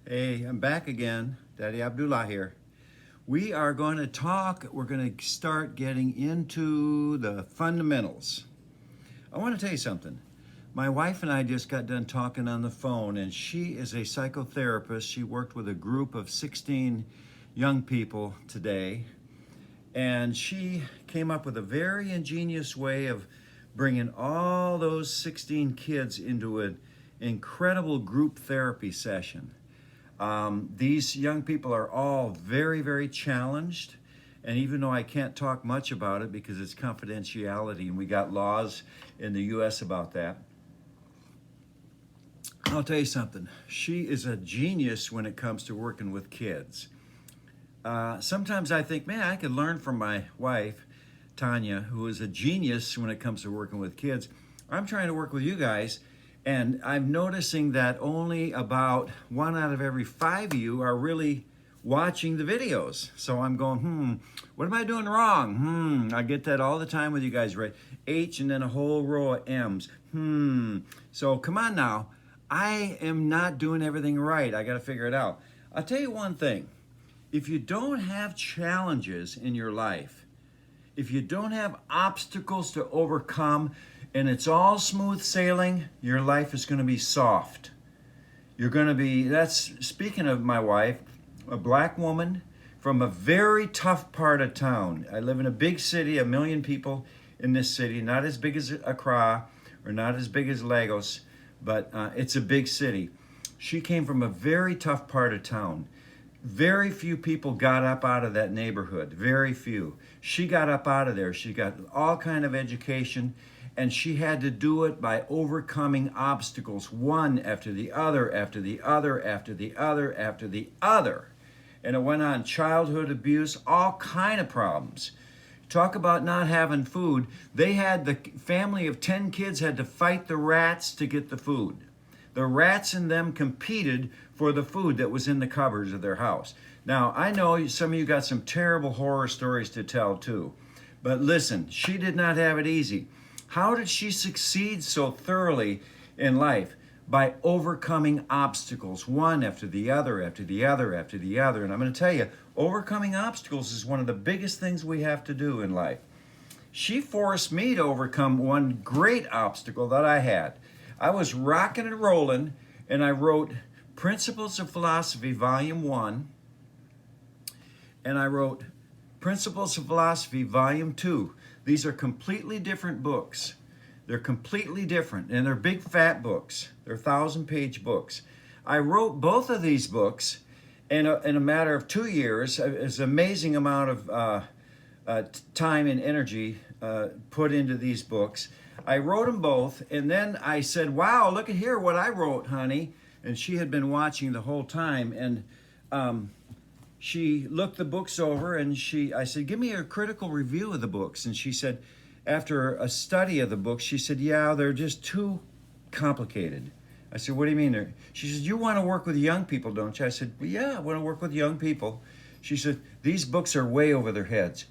Hey, I'm back again. Daddy Abdullah here. We're going to start getting into the fundamentals. I want to tell you something. My wife and I just got done talking on the phone, and she is a psychotherapist. She worked with a group of 16 young people today, and she came up with a very ingenious way of bringing all those 16 kids into an incredible group therapy session. These young people are all very, very challenged. And even though I can't talk much about it because it's confidentiality and we got laws in the US about that, I'll tell you something. She is a genius when it comes to working with kids. Sometimes I think, man, I could learn from my wife, Tanya, who is a genius when it comes to working with kids. I'm trying to work with you guys, and I'm noticing that only about 1 out of every 5 of you are really watching the videos. So I'm going, what am I doing wrong? I get that all the time with you guys, right? H and then a whole row of M's. So come on now. I am not doing everything right. I got to figure it out. I'll tell you one thing. If you don't have challenges in your life, if you don't have obstacles to overcome, and it's all smooth sailing, your life is going to be soft. You're going to be, that's, speaking of my wife, a black woman from a very tough part of town. I live in a big city, 1 million people in this city, not as big as Accra or not as big as Lagos, but it's a big city. She came from a very tough part of town. Very few people got up out of that neighborhood, very few. She got up out of there. She got all kind of education, and she had to do it by overcoming obstacles, one after the other, after the other, after the other, after the other. And it went on childhood abuse, all kind of problems. Talk about not having food. They had, the family of 10 kids had to fight the rats to get the food. The rats and them competed for the food that was in the cupboards of their house. Now, I know some of you got some terrible horror stories to tell too. But listen, she did not have it easy. How did she succeed so thoroughly in life? By overcoming obstacles, one after the other, after the other, after the other. And I'm going to tell you, overcoming obstacles is one of the biggest things we have to do in life. She forced me to overcome one great obstacle that I had. I was rocking and rolling, and I wrote Principles of Philosophy, Volume 1, and I wrote Principles of Philosophy, Volume 2. These are completely different books. They're completely different, and they're big, fat books. They're 1,000-page books. I wrote both of these books in a matter of 2 years. It's an amazing amount of time and energy put into these books. I wrote them both, and then I said, wow, look at here what I wrote, honey. And she had been watching the whole time, and she looked the books over, and I said, give me a critical review of the books. And she said, after a study of the books, she said, yeah, they're just too complicated. I said, what do you mean? She said, you want to work with young people, don't you? I said, well, yeah, I want to work with young people. She said, these books are way over their heads.